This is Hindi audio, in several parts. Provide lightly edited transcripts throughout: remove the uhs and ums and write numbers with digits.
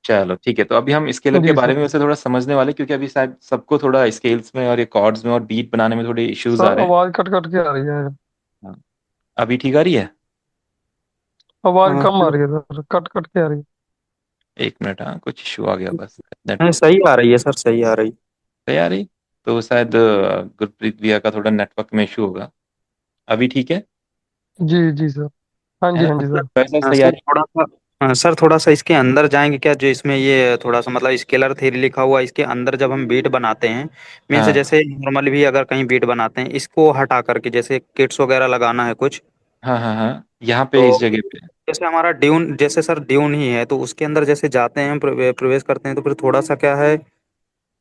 चलो ठीक है, तो अभी हम स्केलर के जी बारे सर। में वैसे थोड़ा समझने वाले, क्योंकि अभी शायद सबको थोड़ा स्केल्स में और ये कॉर्ड्स में और बीट बनाने में थोड़े इश्यूज आ सर रहे हैं। आवाज कट कट के आ रही है। हाँ, अभी ठीक आ रही है। आवाज हाँ कम आ सर। रही है सर, कट कट के आ रही है। एक मिनट, हाँ कुछ इशू आ गया बस नहीं, नेटवर्क। सही आ रही है सर, सही आ रही। सही आ रही। तो शायद गुरप्रीत भैया का थोड़ा नेटवर्क में इशू होगा। अभी ठीक है। जी जी सर। हाँ है जी ना, हाँ जी मतलब सर। वैसा हाँ सही आ सर, रही। थोड़ा सा। हाँ सर, थोड़ा सा इसके अंदर जाएंगे क्या, जो इसमें ये थोड़ा सा मतलब स्केलर थ्योरी लिखा हुआ है, इसके अंदर जब हम बीट बनाते हैं, मीन्स हाँ जैसे नॉर्मली भी अगर कहीं बीट बनाते हैं, इसको हटा करके जैसे किट्स वगैरह लगाना है कुछ, हाँ हाँ हाँ, यहाँ पे तो इस जगह पे। जैसे हमारा ड्यून, जैसे सर ड्यून ही है, तो उसके अंदर जैसे जाते हैं प्रवेश करते हैं, तो फिर थोड़ा सा क्या है,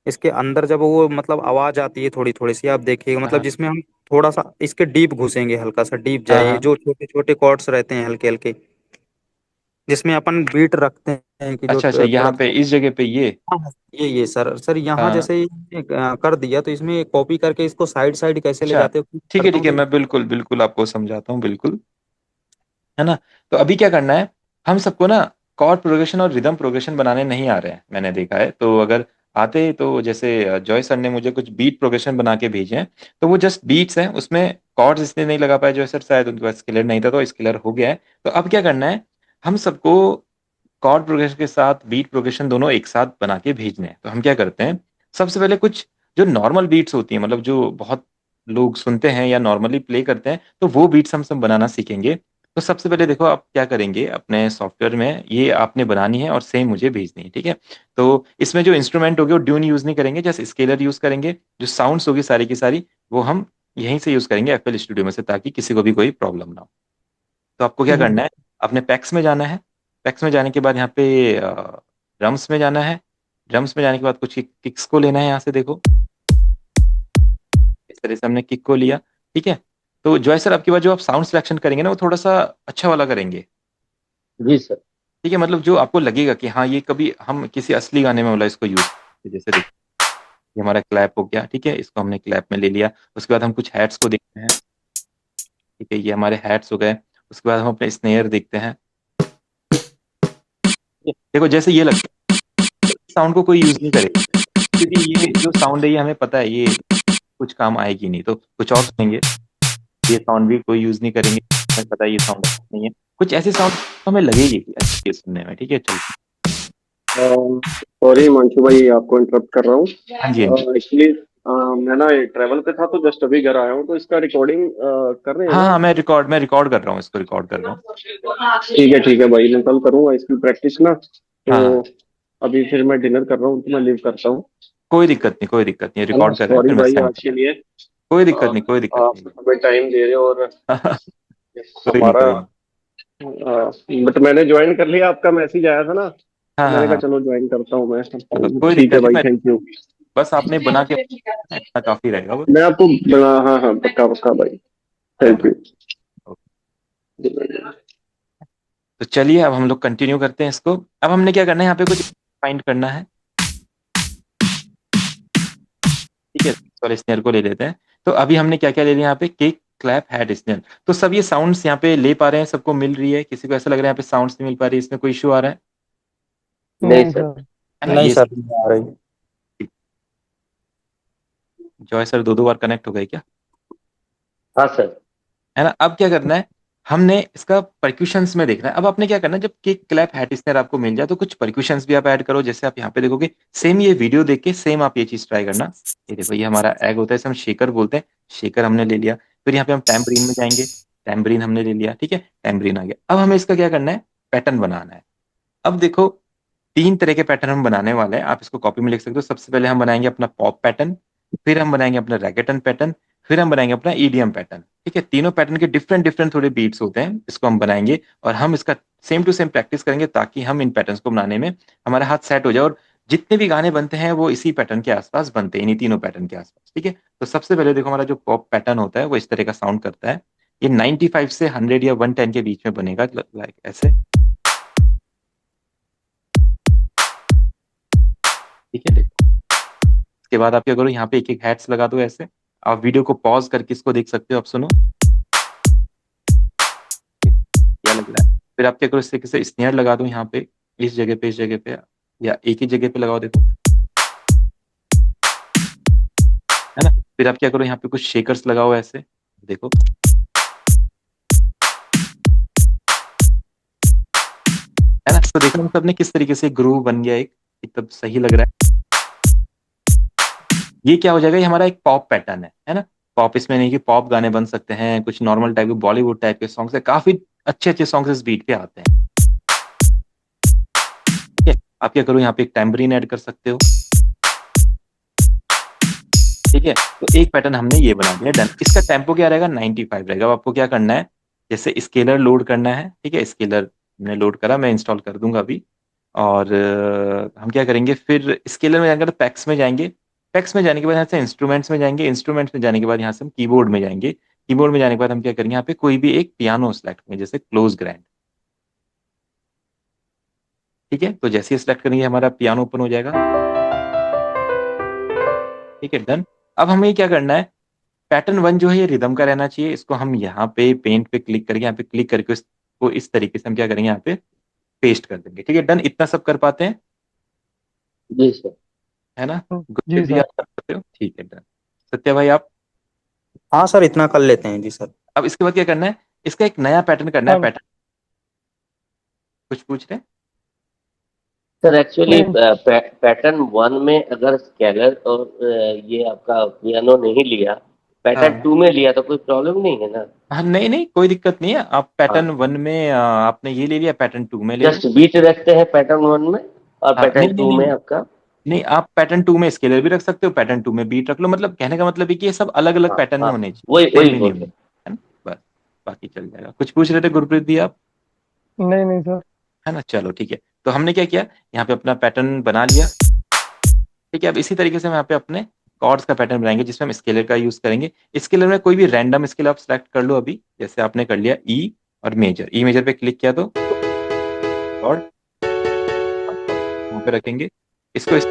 इसके अंदर जब वो मतलब आवाज आती है थोड़ी थोड़ी सी, आप देखिएगा हाँ मतलब हाँ जिसमें हम थोड़ा सा इसके डीप घुसेंगे, हल्का सा डीप हाँ जाएंगे, हाँ। जो छोटे छोटे कॉर्ड्स रहते हैं हल्के हल्के, जिसमें अपन बीट रखते हैं कि जो अच्छा अच्छा, यहाँ थोड़ा पे सा। इस जगह पे ये। हाँ हाँ, ये सर सर यहाँ हाँ। जैसे कर दिया, तो इसमें कॉपी करके इसको साइड साइड कैसे ले अच्छा जाते हो ठीक है करता ठीक हूँ है, तो। मैं बिल्कुल बिल्कुल आपको समझाता हूँ बिल्कुल। है ना। तो अभी क्या करना है, हम सबको ना कॉर्ड प्रोग्रेशन और रिदम प्रोग्रेशन बनाने नहीं आ रहे हैं, मैंने देखा है। तो अगर आते तो जैसे जॉय सर ने मुझे कुछ बीट प्रोग्रेशन बना के भेजे हैं, तो वो जस्ट बीट्स हैं, उसमें कॉर्ड्स इसलिए नहीं लगा पाए जॉय सर, शायद उनके पास स्केलर नहीं था, तो स्केलर हो गया है। तो अब क्या करना है, हम सबको कॉर्ड प्रोग्रेशन के साथ बीट प्रोग्रेशन दोनों एक साथ बना के भेजने हैं। तो हम क्या करते हैं, सबसे पहले कुछ जो नॉर्मल बीट्स होती हैं, मतलब जो बहुत लोग सुनते हैं या नॉर्मली प्ले करते हैं, तो वो बीट्स हम सब बनाना सीखेंगे। तो सबसे पहले देखो आप क्या करेंगे, अपने सॉफ्टवेयर में ये आपने बनानी है और सेम मुझे भेजनी है, ठीक है। तो इसमें जो इंस्ट्रूमेंट होगी वो ट्यून यूज नहीं करेंगे, जस्ट स्केलर यूज करेंगे। जो साउंड्स होगी सारी की सारी, वो हम यहीं से यूज करेंगे एफएल स्टूडियो में से, ताकि किसी को भी कोई प्रॉब्लम ना हो। तो आपको क्या जी करना है, अपने पैक्स में जाना है। पैक्स में जाने के बाद यहाँ पे ड्रम्स में जाना है। ड्रम्स में जाने के बाद कुछ किक्स को लेना है, यहाँ से देखो इस तरह से हमने किक को लिया। ठीक है। तो जॉय सर, आपकी बात जो आप साउंड सिलेक्शन करेंगे ना, वो थोड़ा सा अच्छा वाला करेंगे। जी सर। ठीक है, मतलब जो आपको लगेगा कि हाँ ये कभी हम किसी असली गाने में, मतलब इसको यूज, जैसे देखिए ये हमारा क्लैप हो गया, ठीक है, इसको हमने क्लैप में ले लिया। उसके बाद हम कुछ हैट्स को देखते हैं। ठीक है, ये हमारे हैट्स हो गए। उसके बाद हम अपने स्नेयर देखते हैं। देखो जैसे ये लगता है, साउंड को कोई यूज नहीं करेगा, क्योंकि ये जो साउंड है ये हमें पता है ये कुछ काम आएगी नहीं, तो कुछ और सुनेंगे। ये साउंड भी कोई यूज नहीं करेंगे, हमें पता है ये साउंड नहीं है। कुछ ऐसे साउंड हमें लगेगी कि अच्छी है सुनने में, ठीक है चल। सॉरी हिमांशु भाई, आपको इंटरप्ट कर रहा हूँ। हाँ जी हाँ जी। एक्चुअली मैं ना ट्रैवल पे था, तो जस्ट अभी घर आया हूँ, तो इसका रिकॉर्डिंग कर रहे हैं हाँ ना हाँ, आप? मैं रिकॉर्ड कर रहा हूँ, इसको रिकॉर्ड कर रहा हूँ। ठीक है भाई, मैं कल करूँगा इसकी प्रैक्टिस ना, तो हाँ हाँ, अभी फिर मैं डिनर कर रहा हूँ, तो मैं लीव करता हूँ। कोई दिक्कत नहीं, कोई दिक्कत नहीं, है ना, रिकॉर्ड कर रहे हैं सॉरी फिर मैं भाई सेंड आज कर के रहा लिए। हूँ। कोई दिक्कत नहीं, कोई दिक्कत आप नहीं। हमें टाइम दे रहे हो, और कोई नहीं, हमारा कोई नहीं। बट मैंने ज्वाइन कर लिया, आपका मैसेज आया था ना, हाँ तो हाँ मैंने कहा हाँ, चलो ज्वाइन करता हूँ मैं। चलो कोई ठीक है दिक्कत नहीं, भाई, मैं थैंक यू। बस आपने बना के इतना काफी रहेगा वो। मैं आपको हाँ हाँ, पक्का पक्का भाई। थैंक चलो। यू। ओके। तो चलिए अब हम लोग कंटिन्यू करते हैं इसको। अब हमने क्या करना है, यहाँ पे कुछ फाइंड करना है। ठीक है, सॉरी स्नेयर को ले लेते हैं। तो अभी हमने क्या क्या ले लिया यहाँ पे, केक क्लैप हैट स्नेयर। तो सब ये साउंड्स यहाँ पे ले पा रहे हैं, सबको मिल रही है, किसी को ऐसा लग रहा है यहाँ पे साउंड्स नहीं मिल पा रही, इसमें कोई इशू आ रहा है? नहीं नहीं सर। सर। है ना नहीं ये सर, नहीं आ रही। जॉय सर दो दो बार कनेक्ट हो गए क्या? हाँ सर। है ना। अब क्या करना है, हमने इसका परक्यूशंस में देखना है। अब आपने क्या करना है, जब किक क्लैप हैट स्नेयर आपको मिल जाए, तो कुछ परक्यूशंस भी आप ऐड करो। जैसे आप यहाँ पे देखोगे, सेम ये वीडियो देख के सेम आप ये चीज ट्राई करना। ये देखो, ये हमारा एग होता है, इसे हम शेकर बोलते हैं। शेकर हमने ले लिया। फिर यहाँ पे हम टैम्बरीन में जाएंगे। टैम्बरीन हमने ले लिया, ठीक है, टैम्बरीन आ गया। अब हमें इसका क्या करना है, पैटर्न बनाना है। अब देखो, तीन तरह के पैटर्न हम बनाने वाले हैं, आप इसको कॉपी में लिख सकते हो। सबसे पहले हम बनाएंगे अपना पॉप पैटर्न, फिर हम बनाएंगे अपना रैगेटन पैटर्न, फिर हम बनाएंगे अपना ईडीएम पैटर्न। ठीक है, तीनों पैटर्न के डिफरेंट डिफरेंट थोड़े बीट्स होते हैं, इसको हम बनाएंगे। और हम इसका सेम टू सेम प्रैक्टिस करेंगे, ताकि हम इन पैटर्न्स को बनाने में हमारा हाथ सेट हो जाए। और जितने भी गाने बनते हैं वो इसी पैटर्न के आसपास बनते हैं, इन्हीं तीनों पैटर्न के आसपास। ठीक है। तो सबसे पहले देखो, हमारा जो पॉप पैटर्न होता है वो इस तरह का साउंड करता है। ये 95 से 100 या 110 के बीच में बनेगा, लाइक ऐसे। ठीक है, इसके बाद आप क्या करो, यहाँ पे एक एक हैट्स लगा दो ऐसे। आप वीडियो को पॉज करके इसको देख सकते हो, आप सुनो क्या लग रहा है। फिर आप क्या करो, इस तरीके से स्नेयर लगा दो यहाँ पे, इस जगह पे, इस जगह पे। या एक ही जगह पे लगाओ, देखो, है ना। फिर आप क्या करो, यहाँ पे कुछ शेकर्स लगाओ ऐसे, देखो, है ना। तो देखो हम सबने किस तरीके से ग्रूव बन गया, एक एकदम सही लग रहा है। ये क्या हो जाएगा, ये हमारा एक पॉप पैटर्न है ना। पॉप इसमें नहीं कि पॉप गाने बन सकते हैं, कुछ नॉर्मल टाइप के बॉलीवुड टाइप के सॉन्ग्स है, काफी अच्छे अच्छे सॉन्ग्स इस बीट पे आते हैं। ठीक है, आप क्या करो, यहाँ पे एक टैम्बरीन ऐड कर सकते हो। ठीक है, तो एक पैटर्न हमने ये बना दिया, डन। इसका टेम्पो क्या रहेगा, 95 रहेगा। अब आपको क्या करना है, जैसे स्केलर लोड करना है। ठीक है, स्केलर मैंने लोड करा, मैं इंस्टॉल कर दूंगा अभी। और हम क्या करेंगे, फिर स्केलर में जाएंगे तो पैक्स में जाएंगे। पैक्स में जाने के बाद यहाँ से इंस्ट्रूमेंट्स में जाएंगे। इंस्ट्रूमेंट्स में जाने के बाद यहाँ से हम कीबोर्ड में जाएंगे। कीबोर्ड में जाने के बाद हम क्या करेंगे, यहाँ पे कोई भी एक पियानो सेलेक्ट करेंगे, जैसे क्लोज ग्रैंड। ठीक है, तो जैसे ही सेलेक्ट करेंगे हमारा पियानो ओपन हो जाएगा। ठीक है, डन। अब हमें क्या करना है, पैटर्न वन जो है ये रिदम का रहना चाहिए। इसको हम यहाँ पे पेंट पे क्लिक करके, यहाँ पे क्लिक करके इसको इस तरीके से हम क्या करेंगे, यहाँ पे पेस्ट कर देंगे। ठीक है, डन। इतना सब कर पाते हैं, जी सर। है ना। जी गुरप्रीत भी सर। आप कर सकते हो, ठीक है, डन। सत्या भाई आप, हाँ सर, इतना कर लेते हैं जी सर। अब इसके बाद क्या करना है, इसका एक नया पैटर्न करना है। हाँ। पैटर्न कुछ पूछ रहे हैं? सर एक्चुअली नहीं। पैटर्न वन में अगर स्केलर और ये आपका पियानो नहीं लिया, पैटर्न हाँ टू में लिया तो कोई प्रॉब्लम नहीं है ना? हाँ, नहीं नहीं, कोई दिक्कत नहीं है। आप पैटर्न हाँ, वन में आपने ये ले लिया, पैटर्न टू में ले लो। जस्ट बीट रखते हैं पैटर्न वन में और हाँ, पैटर्न नहीं नहीं टू नहीं में नहीं आपका। नहीं, आप पैटर्न टू में स्केलर भी रख सकते हो, पैटर्न टू में बीट रख लो। मतलब कहने का मतलब है कि ये सब अलग अलग हाँ पैटर्न में हाँ, होने चाहिए, वही सेम वही में नहीं बोल होने, रहे। है ना। बस, बाकी चल जाएगा। कुछ पूछ रहे थे गुरप्रीत भी आप? नहीं नहीं सर। है ना, चलो ठीक है। तो हमने क्या किया, यहाँ पे अपना पैटर्न बना लिया। ठीक है, अब इसी तरीके से हम यहाँ पे अपने कॉर्ड्स का पैटर्न बनाएंगे, जिसमें हम स्केलर का यूज करेंगे। स्केलर में कोई भी रैंडम स्केल आप सेलेक्ट कर लो अभी, जैसे आपने कर लिया ई और मेजर। ई मेजर पे क्लिक किया तो कॉर्ड यहाँ पे रखेंगे, इसको इस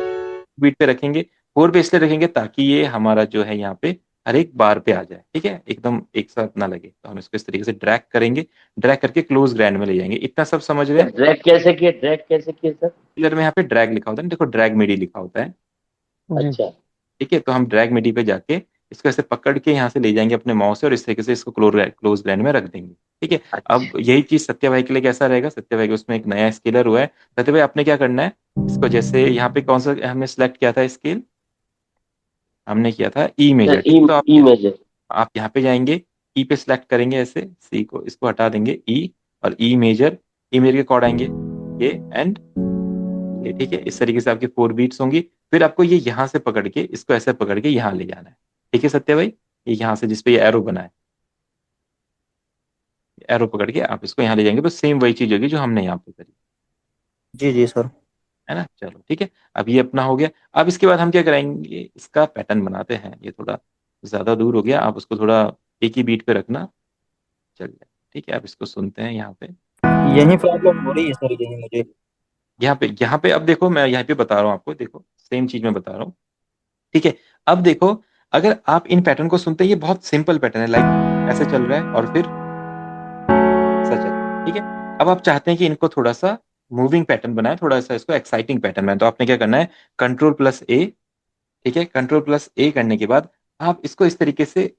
बीट पे रखेंगे। फोर पे इसलिए रखेंगे ताकि ये हमारा जो है यहाँ पे हर एक बार पे आ जाए। ठीक है, एकदम एक साथ ना लगे, तो हम इसको इस तरीके से ड्रैग करेंगे। ड्रैग करके क्लोज ग्रैंड में ले जाएंगे। इतना सब समझ रहे हैं? ड्रैग कैसे किए सर? स्केलर में यहाँ पे ड्रैग लिखा होता है ना, देखो ड्रैग मिडी लिखा होता है। जी। अच्छा। ठीक है, तो हम ड्रैग मिडी पे जाके इसको ऐसे पकड़ के यहाँ से ले जाएंगे अपने माउस से, और इस तरीके से इसको क्लोज ग्रैंड में रख देंगे। ठीक है, अब अच्छा। यही चीज सत्य भाई के लिए कैसा रहेगा, सत्य भाई के उसमें एक नया स्केलर हुआ है। सत्य भाई आपने क्या करना है, इसको जैसे यहाँ पे कौन सा हमने सेलेक्ट किया था स्केल, हमने किया था ई सर मेजर। ई ठीक है, तो ई मेजर। आप यहाँ पे जाएंगे, ई पे सिलेक्ट करेंगे ऐसे, सी को इसको हटा देंगे, ई और ई मेजर। ई मेजर के कॉर्ड आएंगे ये एंड ये। ठीक है, इस तरीके से आपकी 4 बीट्स होंगी। फिर आपको ये यहाँ से पकड़ के, इसको ऐसे पकड़ के यहाँ ले जाना है। ठीक है सत्य भाई, ये यहाँ से जिसपे ये एरो बना है, एरो पकड़ के आप इसको यहाँ ले जाएंगे, तो सेम वही चीज होगी जो हमने यहाँ पे करी, जी जी सर। है ना। चलो ठीक है, अब ये अपना हो गया। अब इसके बाद हम क्या करेंगे, इसका पैटर्न बनाते हैं। ये थोड़ा ज्यादा दूर हो गया, आप उसको थोड़ा एक ही बीट पे रखना, चल जाए। ठीक है, आप इसको सुनते हैं यहाँ पे। यही प्रॉब्लम हो रही है सर, यही मुझे। यहाँ पे अब देखो, मैं यहाँ पे बता रहा हूँ आपको, देखो सेम चीज मैं बता रहा हूँ। ठीक है, अब देखो, अगर आप इन पैटर्न को सुनते हैं, ये बहुत सिंपल पैटर्न है, लाइक ऐसे चल रहा है और फिर ऐसा चल रहा है। ठीक है, अब आप चाहते हैं कि इनको थोड़ा सा मूविंग पैटर्न बनाए, थोड़ा सा इसको एक्साइटिंग पैटर्न बनाए, तो आपने क्या करना है, कंट्रोल+A। ठीक है, कंट्रोल+A करने के बाद आप इसको इस तरीके से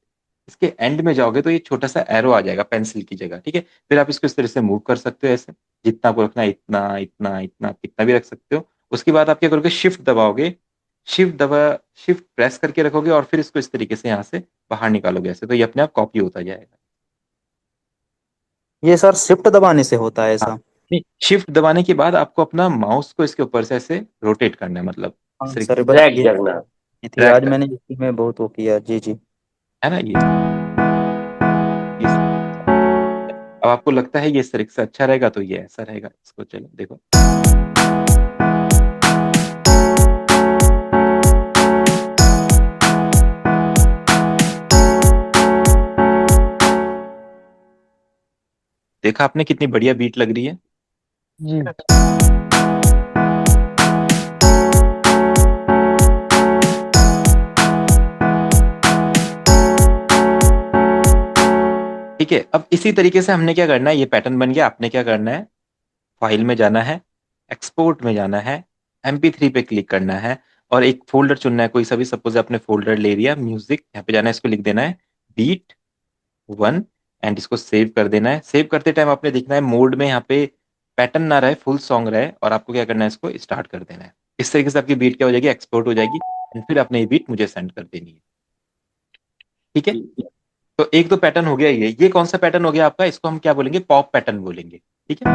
इसके एंड में जाओगे तो ये छोटा सा एरो आ जाएगा पेंसिल की जगह। ठीक है, फिर आप इसको इस तरह से मूव कर सकते हो ऐसे, जितना आपको रखना है, इतना इतना इतना, कितना भी रख सकते हो। उसके बाद आप क्या करोगे, शिफ्ट दबाओगे, शिफ्ट प्रेस करके रखोगे, और फिर इसको इस तरीके से यहाँ से बाहर निकालोगे ऐसे, तो ये अपने आप कॉपी होता जाएगा। ये सर शिफ्ट दबाने से होता है हाँ, ऐसा? नहीं, शिफ्ट दबाने के बाद आपको अपना माउस को इसके ऊपर से ऐसे रोटेट करना है, मतलब इस हाँ तरीके सर, से बस ड्रैग ये करना। थी, ड्रैग आज कर, मैंने इसी में बहुत वो किया। जी जी। है ना, ये अब आपको लगता है ये इस तरीके से अच्छा रहेगा, तो ये ऐसा रहेगा। इसको चलो देखो, देखा आपने कितनी बढ़िया बीट लग रही है। जी। ठीक है, अब इसी तरीके से हमने क्या करना है, ये पैटर्न बन गया। आपने क्या करना है, फाइल में जाना है, एक्सपोर्ट में जाना है, MP3 पे क्लिक करना है और एक फोल्डर चुनना है कोई सा भी, सपोज आपने फोल्डर ले लिया म्यूजिक, यहाँ पे जाना है, इसको लिख देना है बीट 1 एंड इसको सेव कर देना है। सेव करते टाइम आपने देखना है मोड में यहाँ पे पैटर्न ना रहे, फुल सॉन्ग रहे, और आपको क्या करना है, इसको स्टार्ट कर देना है। इस तरीके से आपकी बीट क्या हो जाएगी, एक्सपोर्ट हो जाएगी, एंड फिर आपने ये बीट मुझे सेंड कर देनी है। ठीक है, तो एक तो पैटर्न हो गया ये कौन सा पैटर्न हो गया आपका, इसको हम क्या बोलेंगे, पॉप पैटर्न बोलेंगे। ठीक है,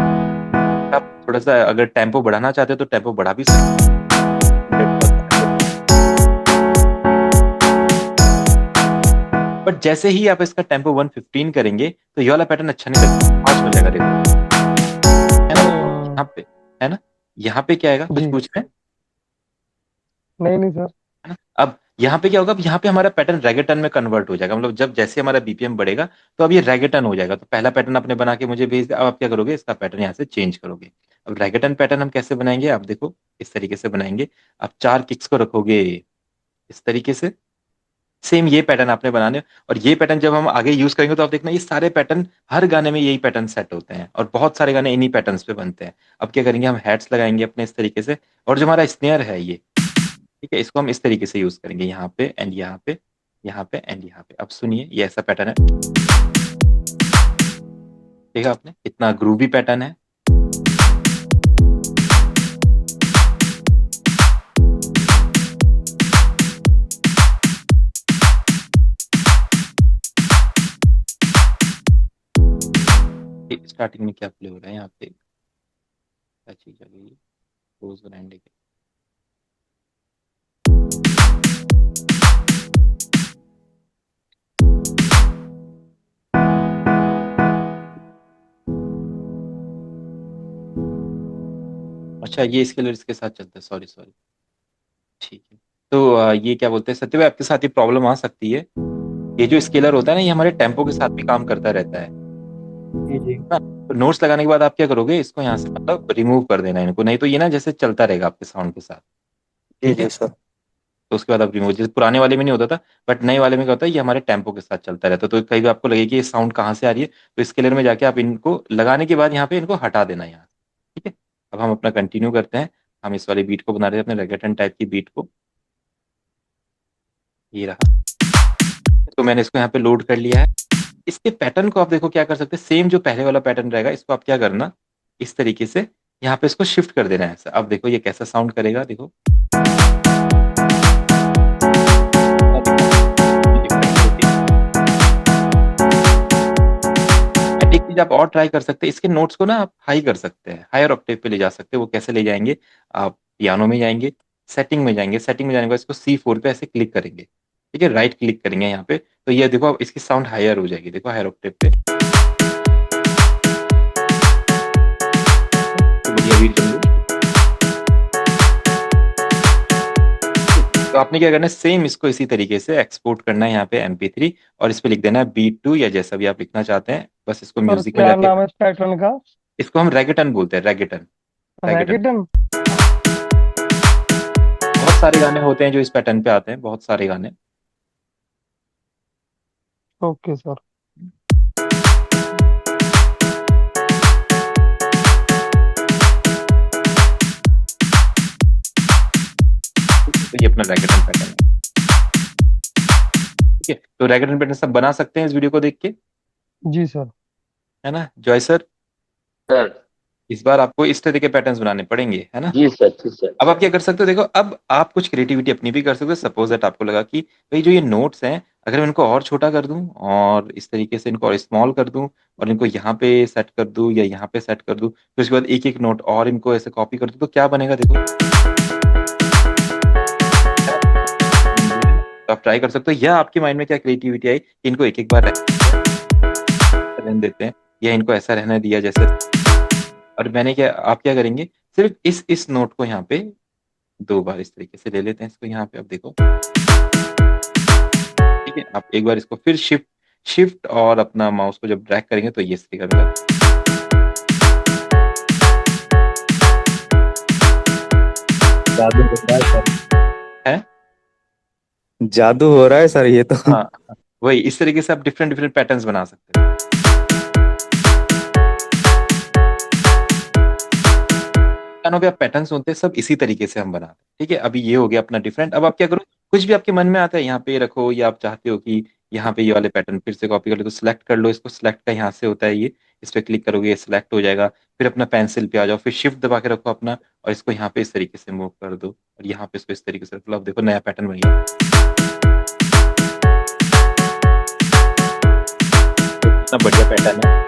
आप थोड़ा सा अगर टेम्पो बढ़ाना चाहते हो तो टेम्पो बढ़ा भी सकते हैं। बट जैसे ही आप इसका टेम्पो 115 करेंगे तो ये वाला पैटर्न अच्छा नहीं लगेगा, फास्ट हो जाएगा, देखो है ना यहाँ पे, है ना यहाँ पे क्या आएगा, कुछ जी। पूछ रहे हैं? नहीं सर। है ना? अब यहाँ पे क्या होगा, अब यहाँ पे हमारा पैटर्न रेगेटन में कन्वर्ट हो जाएगा, मतलब जब जैसे हमारा बीपीएम बढ़ेगा तो अब ये रेगेटन हो जाएगा। तो पहला पैटर्न आपने बना के मुझे भेज दिया, अब आप क्या करोगे, इसका पैटर्न यहाँ से चेंज करोगे। अब रेगेटन पैटर्न हम कैसे बनाएंगे, आप देखो इस तरीके से बनाएंगे। आप 4 किक्स को रखोगे इस तरीके से, सेम ये पैटर्न आपने बनाने, और ये पैटर्न जब हम आगे यूज करेंगे तो आप देखना ये सारे पैटर्न हर गाने में यही पैटर्न सेट होते हैं, और बहुत सारे गाने इन्हीं पैटर्न्स पे बनते हैं। अब क्या करेंगे, हम हेड्स लगाएंगे अपने इस तरीके से, और जो हमारा स्नेयर है ये, ठीक है, इसको हम इस तरीके से यूज करेंगे, यहाँ पे एंड यहाँ पे, यहाँ पे एंड यहाँ पे। अब सुनिए ये ऐसा पैटर्न है, देखा आपने कितना ग्रूवी पैटर्न है। स्टार्टिंग में क्या प्ले हो रहा है यहाँ पे, क्या चीज आ गई, रोज ब्रांड के, अच्छा ये स्केलर इसके साथ चलता है, सॉरी सॉरी, ठीक है। तो ये क्या बोलते हैं सत्य भाई, आपके साथ ये प्रॉब्लम आ सकती है, ये जो स्केलर होता है ना ये हमारे टेम्पो के साथ भी काम करता रहता है जी ना। तो नोट्स लगाने के बाद आप क्या करोगे, इसको यहाँ से मतलब रिमूव कर देना इनको, नहीं तो ये ना जैसे चलता रहेगा आपके साउंड के साथ। जी ठीक है, जी सर। तो उसके बाद आप रिमूव, जैसे पुराने वाले में नहीं होता था, बट नए वाले में क्या होता है, ये हमारे टेम्पो के साथ चलता रहता है। तो कहीं भी आपको लगे कि ये साउंड कहाँ से आ रही है, तो स्केलर में जाके आप इनको लगाने के बाद यहाँ पे इनको हटा देना यहाँ। ठीक है, अब हम अपना कंटिन्यू करते हैं। हम इस वाली बीट को बना रहे हैं, अपने रेगेटन टाइप की बीट को, ये रहा। तो मैंने इसको यहाँ पे लोड कर लिया है। इसके पैटर्न को आप देखो क्या कर सकते हैं, सेम जो पहले वाला पैटर्न रहेगा, इसको आप क्या करना, इस तरीके से यहाँ पे इसको शिफ्ट कर देना है ऐसा। अब देखो ये कैसा साउंड करेगा, देखो एक चीज आप और ट्राई कर सकते हैं, इसके नोट्स को ना आप हाई कर सकते हैं, हायर ऑक्टेव पे ले जा सकते हैं। वो कैसे ले जाएंगे, आप पियानो में जाएंगे, सेटिंग में जाएंगे, सेटिंग में जाने के बाद इसको C4 पे ऐसे क्लिक करेंगे, ठीक है, राइट क्लिक करेंगे यहाँ पे, तो ये देखो अब इसकी साउंड हायर हो जाएगी, देखो हायर ऑक्टेव पे। तो बढ़िया बीट बन गई। तो आपने क्या करना है, सेम इसको इसी तरीके से एक्सपोर्ट करना है यहाँ पे MP3, और इस पे लिख देना है B2 या जैसा भी आप लिखना चाहते हैं, बस इसको सर म्यूजिक में क्या जाके, नाम है इस पैटर्न का? इसको हम रेगेटन बोलते हैं, रेगेटन। रेगेटन रैकेटन। बहुत सारे गाने होते हैं जो इस पैटर्न पे आते हैं, बहुत सारे गाने। Okay sir. तो ये अपना रेगेटन पैटर्न है। ठीक है, तो रेगेटन पैटर्न सब बना सकते हैं इस वीडियो को देख के, जी सर। है ना जॉय सर? सर। इस बार आपको इस तरह के पैटर्न्स बनाने पड़ेंगे, है ना। जी सर, जी सर। अब आप क्या कर सकते हो, देखो अब आप कुछ क्रिएटिविटी अपनी भी कर सकते हो। सपोज दैट आपको लगा कि भाई जो ये नोट्स हैं, अगर मैं इनको और छोटा कर दूं और इस तरीके से इनको और स्मॉल कर दूं और इनको यहाँ पे सेट कर दूं या यहाँ पे सेट कर दूं, फिर उसके बाद एक एक नोट और इनको ऐसे कॉपी कर दूं, तो क्या बनेगा देखो। तो आप ट्राई कर सकते हो, या आपके माइंड में क्या क्रिएटिविटी आई कि इनको एक एक बार रहने देते हैं, या इनको ऐसा रहने दिया जैसे, और मैंने क्या, आप क्या करेंगे, सिर्फ इस नोट को यहाँ पे 2 बार इस तरीके से ले लेते हैं इसको यहाँ पे। अब देखो ठीक है, आप एक बार इसको फिर शिफ्ट शिफ्ट और अपना माउस को जब ड्रैग करेंगे तो ये इस तरीके का जादू हो रहा है सर, है। जादू हो रहा है सर ये तो। हाँ, वही इस तरीके से आप डिफरेंट डिफरेंट पैटर्न्स बना सकते हैं। गानों पे आप पैटर्न सुनते हैं, सब इसी तरीके से हम बनाते हैं। ठीक है, अभी ये हो गया अपना डिफरेंट। अब आप क्या करो, कुछ भी आपके मन में आता है यहाँ पे रखो, या आप चाहते हो कि यहाँ पे ये वाले पैटर्न फिर से कॉपी कर लो, तो सिलेक्ट कर लो इसको। सिलेक्ट का यहाँ से होता है ये, इस पे क्लिक करोगे ये सिलेक्ट हो जाएगा। फिर अपना पेंसिल पे आ जाओ, फिर शिफ्ट दबा के रखो अपना, और इसको यहाँ पे इस तरीके से मूव कर दो, और यहाँ पे इसको इस तरीके से रख लो। अब देखो नया पैटर्न बन गया, इतना बढ़िया पैटर्न है।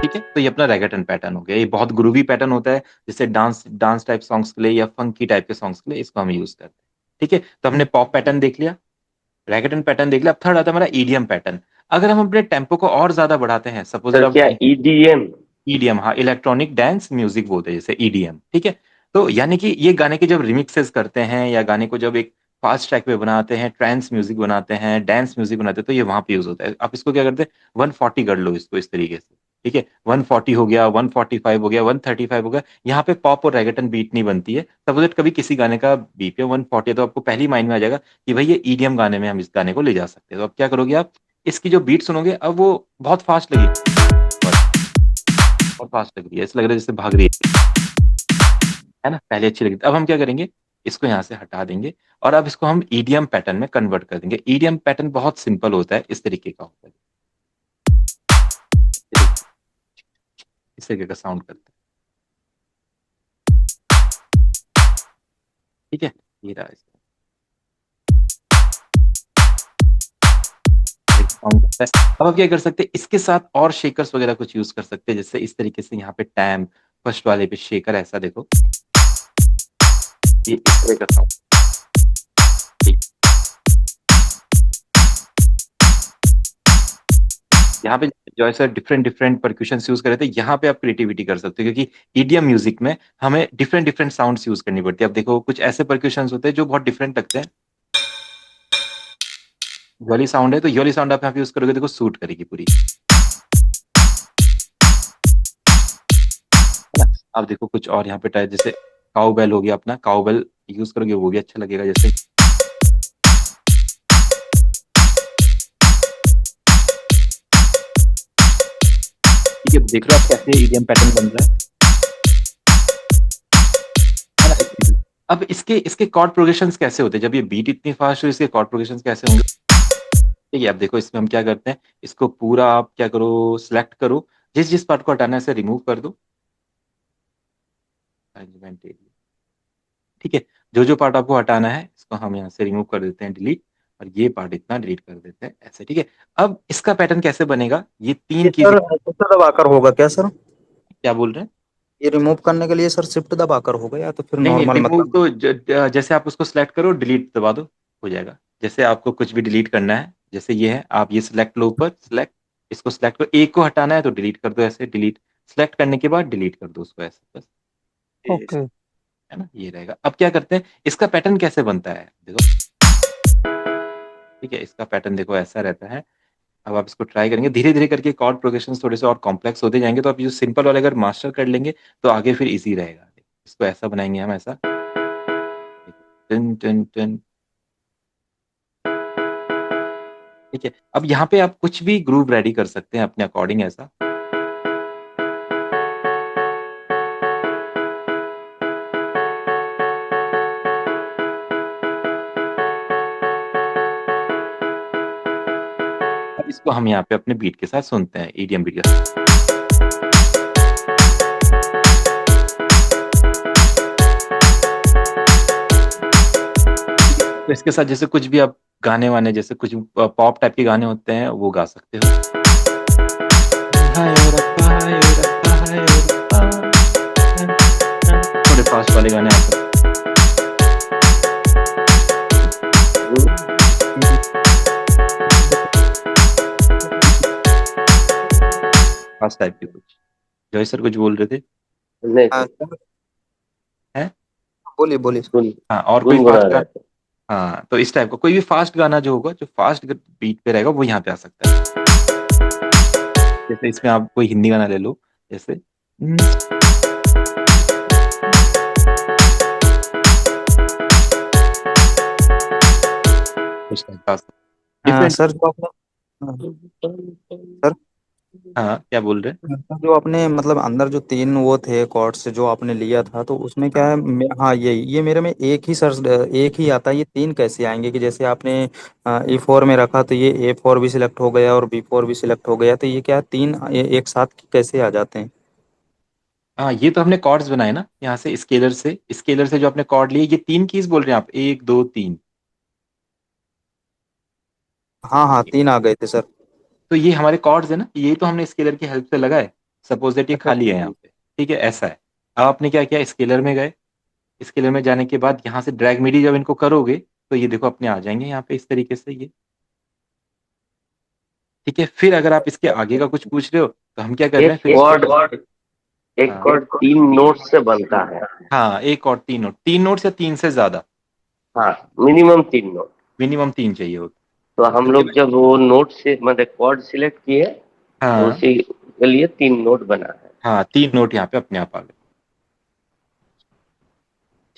ठीक है, तो ये अपना रैगेटन पैटर्न हो गया। ये बहुत ग्रूवी पैटर्न होता है, जैसे डांस डांस टाइप सॉन्ग्स के लिए या फंकी टाइप के सॉन्ग्स के लिए इसको हम यूज करते हैं। ठीक है, तो हमने पॉप पैटर्न देख लिया, रैगेटन पैटर्न देख लिया। अब थर्ड आता है हमारा ईडीएम पैटर्न। अगर हम अपने टेम्पो को और ज्यादा बढ़ाते हैं, सपोज सर क्या EDM? ईडीएम, हाँ, इलेक्ट्रॉनिक डांस म्यूजिक बोलते हैं जैसे ईडीएम। ठीक है, तो यानी कि ये गाने के जब रिमिक्सेस करते हैं, या गाने को जब एक फास्ट ट्रैक पे बनाते हैं, ट्रांस म्यूजिक बनाते हैं, डांस म्यूजिक बनाते हैं, तो ये वहां पे यूज होता है। आप इसको क्या करते हैं, 140 कर लो इसको इस तरीके से। ठीक है, 140 हो गया, 145 हो गया, 135 हो गया। यहाँ पे पॉप और रैगेटन बीट नहीं बनती है। सपोज कभी किसी गाने का बीपीएम 140 है, तो आपको पहली माइंड में आ जाएगा कि भाई ये ईडीएम गाने में हम इस गाने को ले जा सकते हैं। तो अब क्या करोगे आप, इसकी जो बीट सुनोगे अब वो बहुत फास्ट लगेगी, बहुत फास्ट लग रही है, ऐसा लग रहा है जैसे भाग रही है ना। पहले अच्छी लगी थी। अब हम क्या करेंगे, इसको यहाँ से हटा देंगे, और अब इसको हम ईडीएम पैटर्न में कन्वर्ट कर देंगे। ईडीएम पैटर्न बहुत सिंपल होता है, इस तरीके का होता है, इस तरीके का साउंड करता है। ठीक है, ये रहा इसका साउंड करता है। अब आप क्या कर सकते हैं, इसके साथ और शेकर्स वगैरह कुछ यूज कर सकते हैं, जैसे इस तरीके से यहाँ पे टैम, फर्स्ट वाले पे शेकर, ऐसा देखो ये इस तरह का साउंड। यहाँ पे जो है सर डिफरेंट डिफरेंट परक्यूशंस यूज कर रहे थे, यहाँ पे आप क्रिएटिविटी कर सकते हो, क्योंकि ईडीएम म्यूजिक में हमें डिफरेंट डिफरेंट साउंड्स यूज करनी पड़ती है। अब देखो कुछ ऐसे परक्यूशंस होते हैं जो बहुत डिफरेंट लगते हैं। ये वाली साउंड है, तो ये वाली साउंड आप यहाँ पे यूज करोगे, देखो सूट करेगी पूरी, है ना। अब देखो कुछ और यहाँ पे टाइप, जैसे काउबेल हो गया अपना, काउबेल यूज करोगे वो भी अच्छा लगेगा। जैसे ठीक है, देख रहे हो आप कैसे ईडीएम पैटर्न बन रहा है ना। अब इसके इसके कॉर्ड प्रोग्रेशंस कैसे होते हैं, जब ये बीट इतनी फास्ट हो, इसके कॉर्ड प्रोग्रेशंस कैसे होंगे। ठीक है, अब देखो इसमें हम क्या करते हैं, इसको पूरा आप क्या करो, सिलेक्ट करो, जिस जिस पार्ट को हटाना है इसे रिमूव कर दो। ठीक है, जो जो पार्ट आपको हटाना है इसको हम यहाँ से रिमूव कर देते हैं, डिलीट, और ये पार्ट इतना डिलीट कर देते हैं ऐसे। ठीक है, अब इसका पैटर्न कैसे बनेगा, ये तीन की सर शिफ्ट दबाकर होगा क्या सर? क्या बोल रहे हैं, ये रिमूव करने के लिए सर शिफ्ट दबाकर होगा या तो फिर नहीं नॉर्मल रिमूव मतलब? तो जैसे आप उसको सिलेक्ट करो, डिलीट दबा दो, हो जाएगा। जैसे आपको कुछ भी डिलीट करना है, जैसे ये है, आप ये सिलेक्ट लो ऊपर, सिलेक्ट, इसको सिलेक्ट करो, एक को हटाना है तो डिलीट कर दो ऐसे, डिलीट, सिलेक्ट करने के बाद डिलीट कर दो उसको ऐसे, बस, ओके। है ना, ये रहेगा। अब क्या करते हैं, इसका पैटर्न कैसे बनता है देखो। ठीक है, इसका पैटर्न देखो ऐसा रहता है। अब आप इसको ट्राई करेंगे, धीरे धीरे करके कॉर्ड प्रोग्रेशन थोड़े से और कॉम्प्लेक्स होते जाएंगे, तो आप जो सिंपल वाले अगर मास्टर कर लेंगे तो आगे फिर इजी रहेगा। इसको ऐसा बनाएंगे हम, ऐसा टन टन टन। ठीक है, अब यहाँ पे आप कुछ भी ग्रूव रेडी कर सकते हैं अपने अकॉर्डिंग, ऐसा। अब इसको हम यहाँ पे अपने बीट के साथ सुनते हैं, ईडीएम बीट के साथ। तो इसके साथ जैसे कुछ भी आप गाने वाने, जैसे कुछ पॉप टाइप के गाने होते हैं वो गा सकते हो। थोड़े फास्ट वाले गाने आते हैं, फास्ट टाइप के कुछ। जॉय सर कुछ बोल रहे थे, नहीं हाँ, सर, सर, बोलिए बोलिए। गुन हाँ, और कोई गुनगुना फास्ट रहे गाना, थे। हाँ, तो इस टाइप का कोई भी फास्ट गाना जो होगा, जो फास्ट बीट पे रहेगा वो यहाँ पे आ सकता है। जैसे इसमें आप कोई हिंदी गाना ले लो, जैसे कुछ टाइम पास डिफरेंट। सर जो आपने सर हाँ, क्या बोल रहे हैं? जो आपने मतलब अंदर जो तीन वो थे कॉर्ड्स जो आपने लिया था, तो उसमें क्या है हाँ ये मेरे में एक ही सर एक ही आता है। ये तीन कैसे आएंगे कि जैसे आपने E4 में रखा तो ये A4 भी सिलेक्ट हो गया और B4 भी सिलेक्ट हो गया, तो ये क्या है तीन एक साथ कैसे आ जाते हैं? हाँ, ये तो हमने कॉर्ड्स बनाए ना यहाँ से, स्केलर से जो आपने कॉर्ड लिए, ये 3 कीज बोल रहे हैं आप, 1 2 3। हाँ हाँ, तीन आ गए थे सर। तो ये हमारे कॉर्ड्स है ना, ये तो हमने स्केलर की हेल्प से लगाए। सपोज दैट ये अच्छा खाली अच्छा है यहाँ पे, ठीक है, ऐसा है। अब आपने क्या किया, स्केलर में गए। स्केलर में जाने के बाद यहाँ से ड्रैग मिडी जब इनको करोगे तो ये देखो अपने आ जाएंगे यहाँ पे इस तरीके से ये। ठीक है, फिर अगर आप इसके आगे का कुछ पूछ रहे हो तो हम क्या कर रहे एक हैं फिर कॉर्ड एक हाँ कॉर्ड 3 नोट से बनता है। हाँ, एक और 3 नोट, 3 नोट या 3 से ज्यादा, हाँ, मिनिमम 3 नोट। मिनिमम 3 चाहिए होता। तो हम उसके लोग बाद जब वो नोट से मतलब कॉर्ड सिलेक्ट किए तो हाँ उसी के लिए 3 नोट बना है। हाँ, 3 नोट यहाँ पे अपने आप आ गए।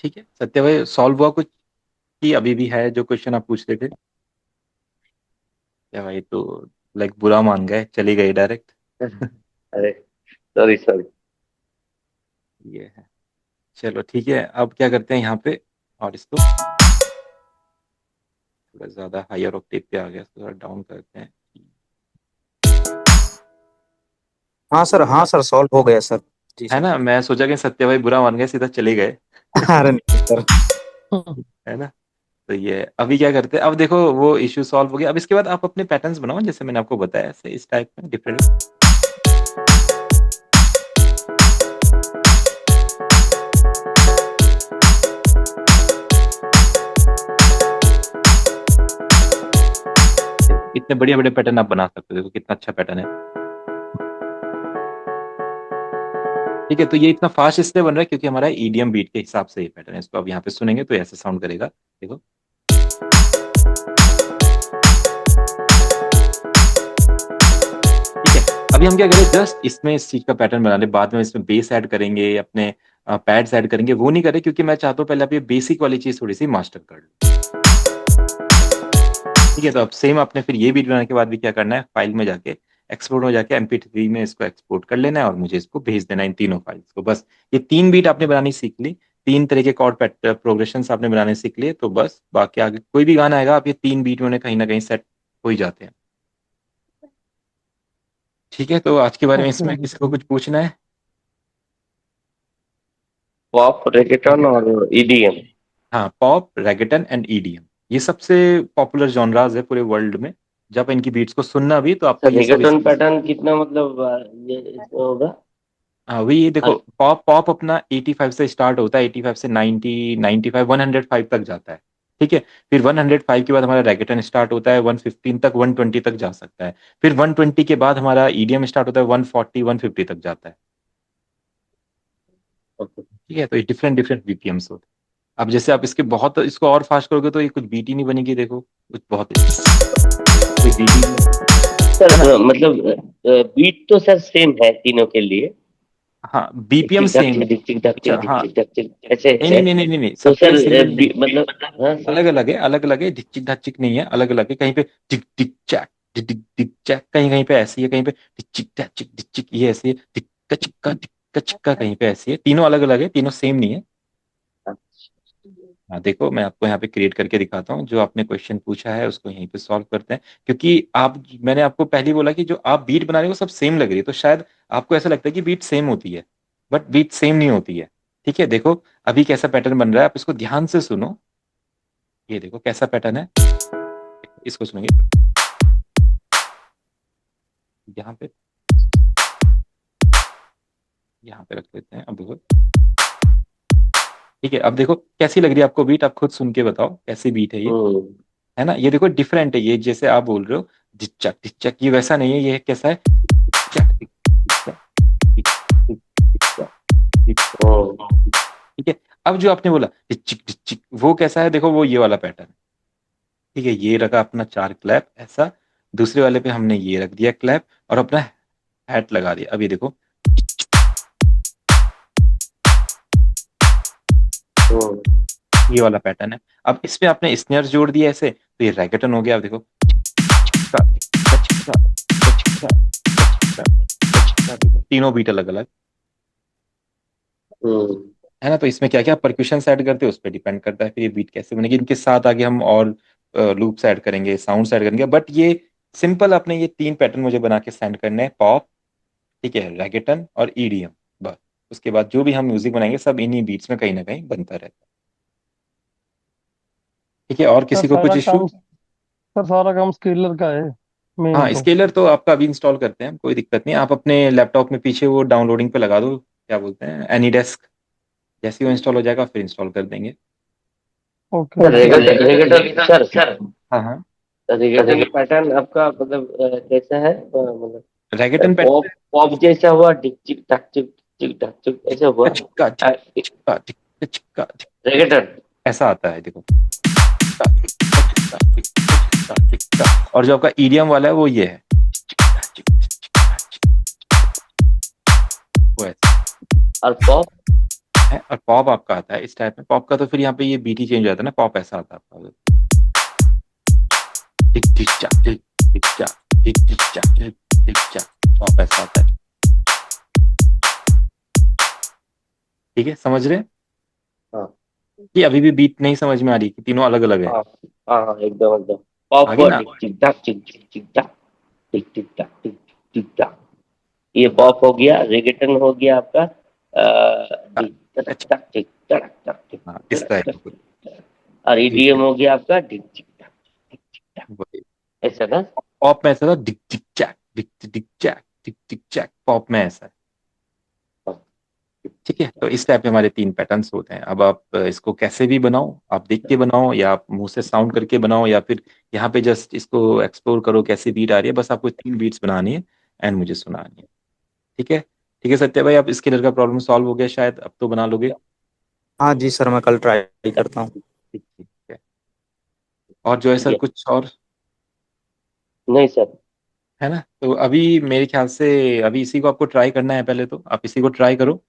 ठीक है सत्य भाई, सॉल्व हुआ कुछ कि अभी भी है जो क्वेश्चन आप पूछ रहे थे? क्या भाई, तो लाइक बुरा मान गए, चले गए डायरेक्ट। अरे सॉरी सॉरी। ये है, चलो ठीक है, अब क्या करते हैं यहाँ पे, और इसको थोड़ा ज्यादा हायर ऑक्टेव पे आ गया, थोड़ा डाउन करते हैं। हाँ सर सॉल्व हो गया सर। जी है सर। ना, मैं सोचा कि सत्य भाई बुरा मान गए, सीधा चले गए। अरे नहीं सर। है ना। तो ये अभी क्या करते हैं, अब देखो वो इश्यू सॉल्व हो गया। अब इसके बाद आप अपने पैटर्न्स बनाओ जैसे मैंने आपको बताया, ऐसे इस टाइप में डिफरेंट। इतने बढ़िया बढ़िया पैटर्न आप बना सकते हो, देखो कितना अच्छा पैटर्न है। ठीक है, तो ये इतना फास्ट इसलिए बन रहा है क्योंकि हमारा ईडीएम बीट के हिसाब से ये पैटर्न है। इसको अब यहाँ पे सुनेंगे तो ऐसे साउंड करेगा, देखो। ठीक है, अभी हम क्या करें, जस्ट इसमें इस चीज का पैटर्न बना ले, बाद में इसमें बेस ऐड करेंगे, अपने पैड्स ऐड करेंगे, वो नहीं करें क्योंकि मैं चाहता हूँ पहले आप ये बेसिक वाली चीज थोड़ी सी मास्टर कर लो। ठीक है, तो अब सेम आपने फिर ये बीट बनाने के बाद भी क्या करना है, फाइल में जाके एक्सपोर्ट में जाके MP3 में इसको एक्सपोर्ट कर लेना है और मुझे इसको भेज देना है, इन तीनों फाइल्स को। बस ये 3 बीट आपने बनानी सीख ली, 3 तरह के कॉर्ड प्रोग्रेशन आपने बनाने सीख लिए, तो बस बाकी आगे कोई भी गाना आएगा आप ये 3 बीट में उन्हें कहीं ना कहीं सेट हो ही जाते हैं। ठीक है, तो आज के बारे में ओके इसमें किसी को कुछ पूछना है? पॉप, reggaeton और EDM। हाँ, पॉप, रेगेटन एंड ईडीएम, ये सबसे पॉपुलर जॉनराज है पूरे वर्ल्ड में। जब इनकी बीट्स को सुनना भी तो आपको सर ये सब reggaeton पैटर्न कितना मतलब ये इसमें होगा? हाँ वही, ये देखो, पॉप पॉप अपना 85 से स्टार्ट होता है, 85 से 90, 95, 105 तक जाता है। ठीक है, फिर 105 के बाद हमारा रेगेटन स्टार्ट होता है, 115 तक, 120 तक जा सकता है। फिर 120 के बाद हमारा ईडीएम स्टार्ट होता है, 140, 150 तक जाता है। ठीक है, तो ये डिफरेंट डिफरेंट बीपीएम्स होते हैं। अब जैसे आप इसके बहुत इसको और फास्ट करोगे तो ये कुछ बीट ही नहीं बनेगी, देखो कुछ बहुत कोई बीट ही नहीं सर है ना। मतलब बीट तो सर सेम है तीनों के लिए, हाँ, बीपीएम टिक सेम। टिक टिक टिक अच्छा, टिक हाँ, टिक टिक टिक ऐसे नहीं है। नहीं नहीं नहीं नहीं, तो सबके सर सेम नहीं, मतलब हाँ सर। अलग अलग है, अलग अलग है, ढिक ढाचिक नहीं है, अलग अलग है। कहीं पे टिक टिक चैक, टिक टिक टिक चैक, कहीं कहीं पे ऐसी है, कहीं पे टिक ढाचिक टिक, ये ऐसी है, टिक्का चिक्का, कहीं पे ऐसी है। तीनों अलग अलग है, तीनों सेम नहीं है। हाँ देखो, मैं आपको यहाँ पे क्रिएट करके दिखाता हूँ, जो आपने क्वेश्चन पूछा है उसको यहीं पे सॉल्व करते हैं। क्योंकि आप, मैंने आपको पहले ही बोला कि जो आप बीट बना रहे हो सब सेम लग रही है, तो शायद आपको ऐसा लगता है कि बीट सेम होती है, बट बीट सेम नहीं होती है। ठीक है, देखो अभी कैसा पैटर्न बन रहा है, आप इसको ध्यान से सुनो। ये देखो कैसा पैटर्न है, इसको सुनेंगे यहाँ पे, यहाँ पे रख लेते हैं। अब देखो, ठीक है, अब देखो कैसी लग रही है आपको बीट, आप खुद सुन के बताओ कैसी बीट है ये। हम्म। है ना, ये देखो डिफरेंट है, ये जैसे आप बोल रहे हो डिचक, ये वैसा नहीं है, ये कैसा है, टिक, टिक, टिक, टिक, टिक, टिक, ठीक है। अब जो आपने बोला डिचिक, वो कैसा है, देखो वो ये वाला पैटर्न। ठीक है, ये रखा अपना 4 क्लैप ऐसा, दूसरे वाले पे हमने ये रख दिया क्लैप और अपना हैट लगा दिया। अब ये देखो, हम्म। ये वाला पैटर्न है। अब इसमें आपने स्नेयर जोड़ दिया ऐसे, तो ये रैगेटन हो गया। आप देखो, तीनों बीट अलग अलग हम्म। है ना। तो इसमें क्या क्या परक्यूशन ऐड करते हैं उस पर डिपेंड करता है फिर ये बीट कैसे बनेगी। इनके साथ आगे हम और लूप्स ऐड करेंगे, साउंड्स ऐड करेंगे, बट ये सिंपल अपने ये 3 पैटर्न मुझे बना के सेंड करने हैं। पॉप, ठीक है, रैगेटन और ईडीएम, बस। उसके बाद जो भी हम म्यूजिक बनाएंगे सब इन्हीं बीट्स में कहीं ना कहीं बनता रहता है। ठीक है, और सर किसी को कुछ इशू? सारा काम स्केलर का है मेन हाँ, तो। स्केलर तो आपका अभी इंस्टॉल करते हैं, कोई दिक्कत नहीं। आप अपने लैपटॉप में पीछे वो डाउनलोडिंग पे लगा दो, क्या बोलते हैं, एनीडेस्क। जैसे ही वो इंस्टॉल हो जाएगा फिर इंस्टॉल कर देंगे। Okay sir sir. रेगेटर सर हाँ हाँ, रेगेटर पैटर्न आपका मतलब कैसा है, मतलब रैगेटन पॉप पॉप जैसा हुआ, टिक टिक टक टिक टिक टक टिक ऐसा हुआ चिक्का चिक्का चिक्का चिक्का चिक्का, रेगेटर। ऐसा आता है देखो। चिक्का चिक्का चिक्का चिक्का। और जो आपका ईडीएम वाला है वो ये है, चिक्का चिक्का चिक्का चिक्का, वो ऐसा और पॉप है। और पॉप आपका आता है इस टाइप में। पॉप का तो फिर यहाँ पे ये बीट ही चेंज हो जाता है ना, पॉप ऐसा आता है आपका, टिक टिक चा टिक टिक चा टिक टिक चा टिक टिक चा, पॉप ऐसा आता है। ठीक है, समझ रहे हैं? हाँ कि अभी भी बीट नहीं समझ में आ रही कि तीनों अलग अलग है? हाँ हाँ हाँ, एकदम एकदम। पॉप आगे हुआ ना, टिक टिक टक टिक टिक टिक टक टिक टिक टक टिक टिक टक, ये पॉप हो गया। रेगेटन हो गया आपका टिक टक टक टिक टक टक टिक हाँ, इस टक टाइप टक, में कुछ। और ठीक ईडीएम है, हो गया आपका टिक टिक टक टिक टिक टक, वही। ऐसा ना। पॉप में ऐसा था, डिक टिक चैक डिक टिक चैक डिक टिक चैक, पॉप में ऐसा है। ठीक है, तो इस टाइप के हमारे 3 पैटर्न्स होते हैं। अब आप इसको कैसे भी बनाओ, आप देख के बनाओ या आप मुंह से साउंड करके बनाओ, या फिर यहाँ पे जस्ट इसको एक्सप्लोर करो कैसी बीट आ रही है। बस आपको 3 बीट्स बनानी है एंड मुझे सुनानी है। ठीक है, ठीक है सत्य भाई, आप स्केलर का प्रॉब्लम सॉल्व हो गया शायद, अब तो बना लोगे। हाँ जी सर, मैं कल ट्राई करता हूँ। ठीक ठीक है। और जो है सर ये कुछ और? नहीं सर। है ना, तो अभी मेरे ख्याल से अभी इसी को आपको ट्राई करना है। पहले तो आप इसी को ट्राई करो,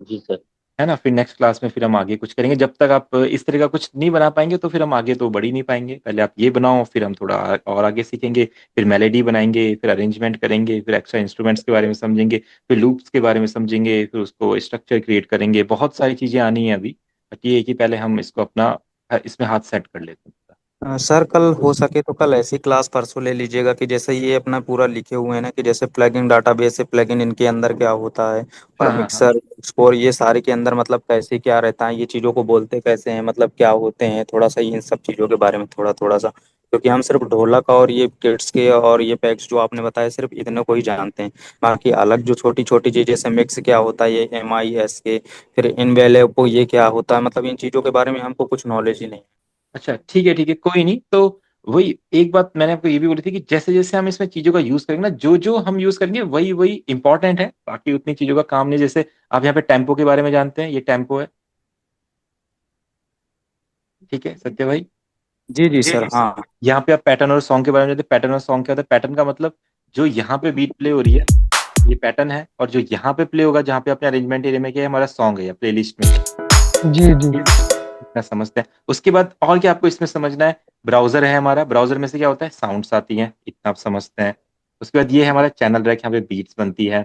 जी सर। है ना। फिर नेक्स्ट क्लास में फिर हम आगे कुछ करेंगे। जब तक आप इस तरह का कुछ नहीं बना पाएंगे तो फिर हम आगे तो बढ़ ही नहीं पाएंगे। पहले आप ये बनाओ, फिर हम थोड़ा और आगे सीखेंगे, फिर मेलेडी बनाएंगे, फिर अरेंजमेंट करेंगे, फिर एक्स्ट्रा इंस्ट्रूमेंट्स के बारे में समझेंगे, फिर लूप्स के बारे में समझेंगे, फिर उसको स्ट्रक्चर क्रिएट करेंगे। बहुत सारी चीजें आनी है अभी, बट ये है कि पहले हम इसको अपना इसमें हाथ सेट कर लेते हैं। सर कल हो सके तो कल ऐसी क्लास परसों ले लीजिएगा कि जैसे ये अपना पूरा लिखे हुए हैं ना, कि जैसे प्लगइन डाटाबेस है, प्लगइन इनके अंदर क्या होता है, और हाँ हाँ हाँ। मिक्सर स्कोर ये सारे के अंदर मतलब कैसे क्या रहता है, ये चीज़ों को बोलते कैसे हैं, मतलब क्या होते हैं, थोड़ा सा इन सब चीज़ों के बारे में थोड़ा थोड़ा सा। क्योंकि हम सिर्फ ढोलक और ये किट्स के और ये पैक्स जो आपने बताया सिर्फ इतने को ही जानते हैं। बाकी अलग जो छोटी छोटी चीज़ जैसे मिक्स क्या होता है, ये MIS के, फिर इनवेलेपो ये क्या होता है, मतलब इन चीज़ों के बारे में हमको कुछ नॉलेज ही नहीं। अच्छा ठीक है, ठीक है, कोई नहीं। तो वही एक बात मैंने आपको ये भी बोली थी कि जैसे जैसे हम इसमें चीजों का यूज करेंगे ना, जो जो हम यूज करेंगे वही वही इंपॉर्टेंट है, बाकी उतनी चीजों का काम नहीं। जैसे आप यहाँ पे टेम्पो के बारे में जानते हैं, ये टेम्पो है। ठीक है सत्य भाई, जी जी सर, हाँ। यहाँ पे आप पैटर्न और सॉन्ग के बारे में जानते हैं। पैटर्न और सॉन्ग क्या होता है? पैटर्न का मतलब जो यहाँ पे बीट प्ले हो रही है ये पैटर्न है, और जो यहाँ पे प्ले होगा जहाँ पे अपने अरेंजमेंट एरिया में किया है हमारा सॉन्ग है या प्ले लिस्ट में। जी जी। इतना समझते हैं। उसके बाद और क्या आपको इसमें समझना है? ब्राउजर है हमारा, ब्राउजर में से क्या होता है, साउंड्स आती हैं, इतना आप समझते हैं। उसके बाद ये है हमारा चैनल रैक, यहाँ पे बीट्स बनती है।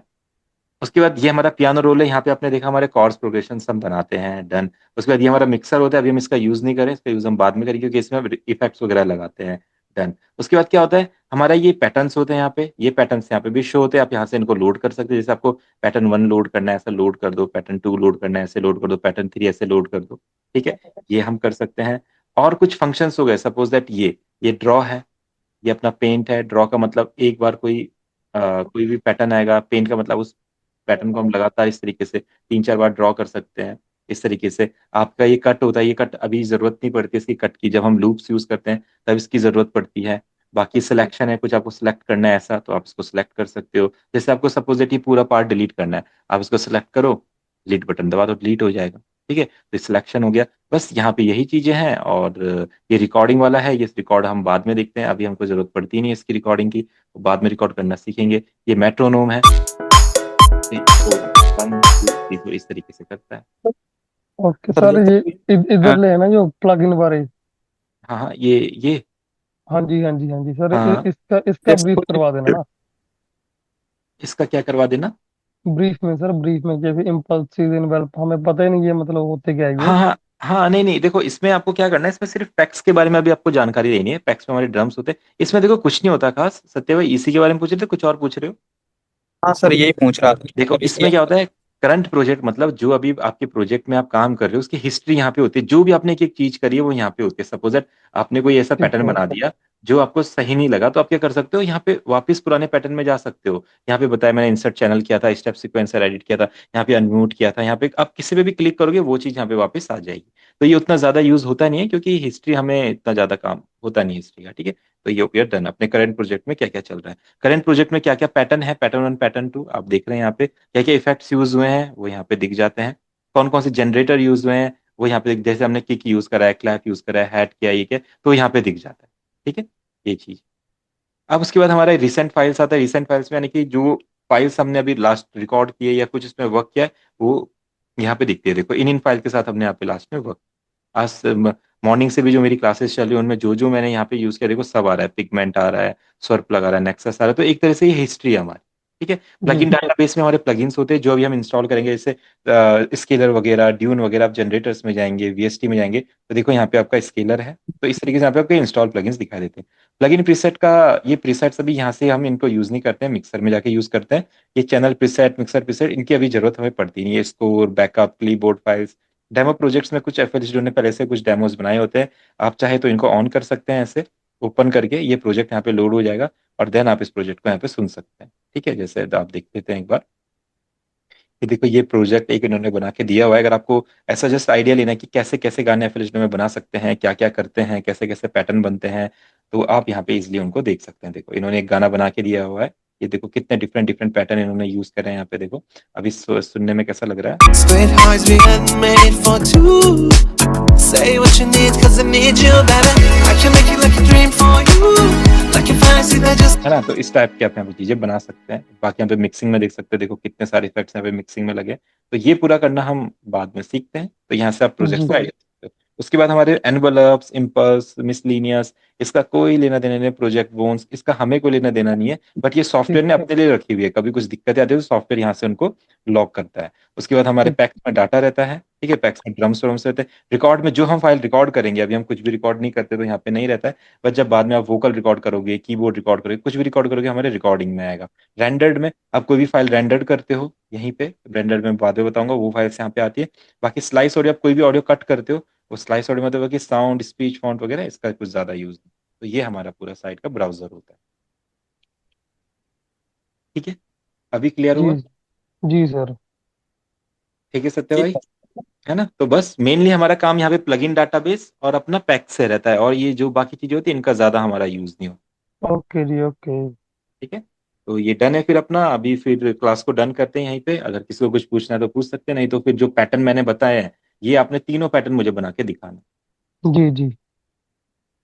उसके बाद ये हमारा पियानो रोल है, यहाँ पे आपने देखा हमारे कॉर्ड्स प्रोग्रेशन हम बनाते हैं, डन। उसके बाद ये हमारा मिक्सर होता है, अभी हम इसका यूज नहीं करें, इसका यूज हम बाद में करेंगे क्योंकि इसमें इफेक्ट्स वगैरह लगाते हैं, डन। उसके बाद क्या होता है, हमारा ये पैटर्न्स होते हैं, यहाँ पे ये पैटर्न्स यहाँ पे भी शो होते हैं। आप यहाँ से इनको लोड कर सकते हैं, जैसे आपको पैटर्न 1 लोड करना है ऐसा लोड कर दो, पैटर्न 2 लोड करना है ऐसे लोड कर दो, पैटर्न 3 ऐसे लोड कर दो। ठीक है, ये हम कर सकते हैं। और कुछ फंक्शंस हो गए, सपोज दैट ये ड्रॉ है, ये अपना पेंट है। ड्रॉ का मतलब एक बार कोई भी पैटर्न आएगा, पेंट का मतलब उस पैटर्न को हम लगातार इस तरीके से 3 4 बार ड्रॉ कर सकते हैं। इस तरीके से आपका ये कट होता है, ये कट अभी जरूरत नहीं पड़ती इसकी कट की, जब हम लूप्स यूज करते हैं तब इसकी जरूरत पड़ती है। बाकी सिलेक्शन है, कुछ आपको सिलेक्ट करना है ऐसा तो आप इसको सिलेक्ट कर सकते हो। जैसे आपको सपोज ये पूरा पार्ट डिलीट करना है, आप इसको सिलेक्ट करो, डिलीट बटन दबा दो, डिलीट हो जाएगा। ठीक है, तो सिलेक्शन हो गया। बस यहाँ पे यही चीजें हैं। और ये रिकॉर्डिंग वाला है, ये रिकॉर्ड हम बाद में देखते हैं, अभी हमको जरूरत पड़ती नहीं है इसकी रिकॉर्डिंग की, तो बाद में रिकॉर्ड करना सीखेंगे। ये मेट्रोनोम है, 1 2 3 4 इस तरीके से करता है। ओके सर सर, जैसे ये कि, इधर ले है ना जो प्लग इन बारे। हाँ हाँ, ये हाँ जी हाँ जी हाँ जी सर, हाँ, इसका इसका जैसे ब्रीफ कोई करवा देना ना। इसका क्या करवा देना? ब्रीफ में सर, ब्रीफ में जैसे इम्पल्सिव इन्वेल्प, हमें पता ही नहीं ये मतलब होते क्या है ये। हाँ हाँ हाँ, नहीं नहीं, देखो इसमें आपको क्या करना है, इसमें सिर्फ पैक्स के बारे में अभी आपको जानकारी देनी है। पैक्स में हमारे ड्रम्स होते हैं, इसमें देखो कुछ नहीं होता खास। सत्य भाई इसी के बारे में पूछ रहे थे, कुछ और पूछ रहे हो? हाँ सर यही पूछ रहा था देखो कि इसमें क्या होता है, करंट प्रोजेक्ट मतलब जो अभी आपके प्रोजेक्ट में आप काम कर रहे हो उसकी हिस्ट्री यहाँ पे होती है। जो भी आपने एक एक चीज करी है वो यहाँ पे होती है। सपोज दैट आपने कोई ऐसा ठीक पैटर्न है। बना दिया जो आपको सही नहीं लगा, तो आप क्या कर सकते हो, यहाँ पे वापस पुराने पैटर्न में जा सकते हो। यहाँ पे बताया मैंने इंसर्ट चैनल किया था, स्टेप सीक्वेंसर एडिट किया था, यहाँ पे अनम्यूट किया था, यहाँ पे आप किसी पे भी क्लिक करोगे वो चीज यहाँ पे वापस आ जाएगी। तो ये उतना ज्यादा यूज होता नहीं है क्योंकि हिस्ट्री हमें इतना ज्यादा काम होता नहीं हिस्ट्री का, ठीक है। तो ये वी आर डन। अपने करंट प्रोजेक्ट में क्या क्या चल रहा है, करंट प्रोजेक्ट में क्या क्या पैटर्न है, पैटर्न 1 पैटर्न 2 आप देख रहे हैं यहाँ पे। क्या क्या इफेक्ट्स यूज हुए हैं वो यहाँ पे दिख जाते हैं। कौन कौन से जनरेटर यूज हुए हैं वो यहाँ पे जैसे हमने किक यूज करा है, क्लैप यूज करा है, हैट किया, ये क्या, तो यहाँ पे दिख जाता है। ठीक है, ये चीज। अब उसके बाद हमारा रिसेंट फाइल्स आता है। रिसेंट फाइल्स में यानी कि जो फाइल्स हमने अभी लास्ट रिकॉर्ड किए या कुछ इसमें वर्क किया है वो यहाँ पे दिखती है। देखो इन इन फाइल के साथ हमने यहाँ पे लास्ट में वर्क, आज मॉर्निंग से भी जो मेरी क्लासेस चल रही है उनमें जो जो मैंने यहाँ पे यूज किया, देखो सब आ रहा है, पिगमेंट आ रहा है, स्वर्प लगा रहा है, नेक्सस आ रहा है। तो एक तरह से ये हिस्ट्री है हमारी। ठीक है, जी प्लगइन डाटाबेस में हमारे प्लगइन्स होते हैं जो अभी हम इंस्टॉल करेंगे, जैसे स्केलर वगैरह, ड्यून वगैरह। आप जनरेटर्स में जाएंगे, वीएसटी में जाएंगे तो देखो यहाँ पे आपका स्केलर है। तो इस तरीके से यहाँ पे आपके इंस्टॉल प्लगइन्स दिखाई देते हैं। प्लगइन प्रीसेट का, ये प्रीसेट्स अभी यहाँ से हम इनको यूज नहीं करते हैं, मिक्सर में जाके यूज करते हैं। ये चैनल प्रीसेट, मिक्सर प्रीसेट, इनकी अभी जरूरत हमें पड़ती नहीं है। Score, backup, clipboard files, demo projects में कुछ एफएल ने पहले से कुछ डेमोज बनाए होते हैं। आप चाहे तो इनको ऑन कर सकते हैं, ऐसे ओपन करके ये प्रोजेक्ट यहाँ पे लोड हो जाएगा और देन आप इस प्रोजेक्ट को यहाँ पे सुन सकते हैं। ठीक है, जैसे आप देख लेते हैं एक बार। ये देखो ये प्रोजेक्ट एक इन्होंने बना के दिया हुआ है। अगर आपको ऐसा जस्ट आइडिया लेना है कि कैसे कैसे गाने एफएल में बना सकते हैं, क्या क्या करते हैं, कैसे कैसे पैटर्न बनते हैं, तो आप यहाँ पे इजिली उनको देख सकते हैं। देखो इन्होंने एक गाना बना के दिया हुआ है। ये देखो कितने डिफरेंट डिफरेंट पैटर्न इन्होंने यूज करे हैं यहाँ पे। देखो अभी सुनने में कैसा लग रहा है। Split hearts being made for two. Say what you need, cause I need you, baby. I can make it like a dream for you. Like a fantasy that just है ना, तो इस टाइप के आप यहाँ पे चीजें बना सकते हैं। बाकी यहाँ पे मिक्सिंग में देख सकते हैं, देखो कितने सारे इफेक्ट्स यहाँ पे मिक्सिंग में लगे। तो ये पूरा करना हम बाद में सीखते हैं। तो यहाँ से आप प्रोजेक्ट जी को आइडिया सकते हो। उसके बाद हमारे एनवलप्स, इम्पल्स, मिसलीनियस, इसका कोई लेना देना नहीं है। प्रोजेक्ट बोन्स, इसका हमें कोई लेना देना नहीं है, बट ये ठीक सॉफ्टवेयर ने अपने लिए रखी हुई है। कभी कुछ दिक्कतें आती है तो सॉफ्टवेयर यहाँ से उनको लॉक करता है। उसके बाद हमारे ठीक। पैक्स में डाटा रहता है। ठीक है, पैक्स में ड्रम्स व्रम्स रहते हैं। रिकॉर्ड में जो हम फाइल रिकॉर्ड करेंगे, अभी हम कुछ भी रिकॉर्ड नहीं करते तो यहाँ पे नहीं रहता है। बट जब बाद में आप वोकल रिकॉर्ड करोगे, कीबोर्ड रिकॉर्ड करोगे, कुछ भी रिकॉर्ड करोगे, हमारे रिकॉर्डिंग में आएगा। रेंडर्ड में आप कोई भी फाइल रेंडर्ड करते हो यहीं पे, रेंडर्ड में बाद में बताऊंगा, वो फाइल्स यहाँ पे आती है। बाकी स्लाइस ऑडियो, आप कोई भी ऑडियो कट करते हो, वो स्लाइस ऑडियो मतलब कि साउंड, स्पीच, फॉन्ट वगैरह, इसका कुछ ज्यादा यूज नहीं। तो ये हमारा पूरा साइट का ब्राउजर होता है। ठीक है, अभी क्लियर जी हुआ? जी सर। ठीक है सत्य जी भाई, है ना। तो बस मेनली हमारा काम यहाँ पे प्लगइन डाटाबेस और अपना पैक से रहता है, और ये जो बाकी चीजें होती है इनका ज्यादा हमारा यूज नहीं होता। ओके जी ओके। ठीक है, तो ये डन है। फिर अपना अभी फिर क्लास को डन करते हैं यहीं पे। अगर किसी को कुछ पूछना है तो पूछ सकते हैं, नहीं तो फिर जो पैटर्न मैंने बताया है ये आपने तीनों पैटर्न मुझे बना के दिखाना। जी जी।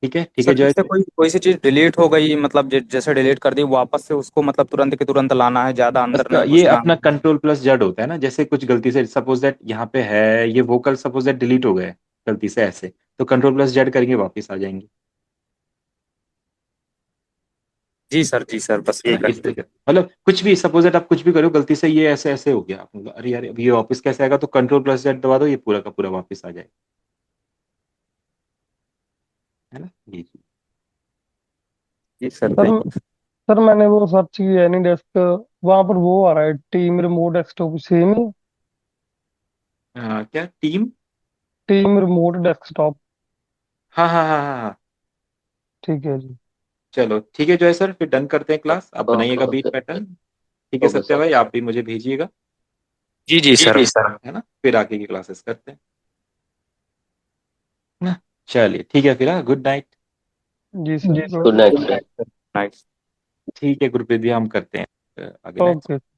ठीक है, ठीक है सर जय। जैसे कोई कोई सी चीज डिलीट हो गई, मतलब जैसे डिलीट कर दी, वापस से उसको मतलब तुरंत के तुरंत लाना है, ज्यादा अंदर इसका नहीं ये घुसना। अपना कंट्रोल प्लस जेड होता है ना। जैसे कुछ गलती से सपोज दैट यहाँ पे है ये वोकल, सपोज दैट डिलीट हो गए गलती से ऐसे, तो कंट्रोल प्लस जेड करेंगे वापस आ जाएंगे। जी सर बस है ये ना, इस तरीके मतलब कुछ भी सपोज दैट आप कुछ भी करो गलती से, ये ऐसे ऐसे हो गया, आप बोलो, अरे यार अब ये वापस कैसे आएगा, तो कंट्रोल प्लस जेड दबा दो, ये पूरा का पूरा वापस आ जाएगा। है ना, ये चीज। जी सर सर सर मैंने वो सर्च किया एनी डेस्क, वहां पर वो आ रहा है टीम रिमोट डेस्कटॉप, सेम ही। क्या टीम? Team remote desktop. हाँ हाँ हाँ हाँ हाँ। ठीक है जी। चलो ठीक है जय सर, फिर डन करते हैं क्लास। आप ओके बनाइएगा बीट ओके पैटर्न। ठीक है ओके सत्या सर। भाई, आप भी मुझे भेजिएगा। जी जी सर। जी सर, है ना, फिर आगे की क्लासेस करते हैं ना। चलिए ठीक है फिर, गुड नाइट। जी जी sir. Sir, good night good sir. Night. ठीक है गुरुप्रीत भी, हम करते हैं आगे नेक्स्ट। ओके।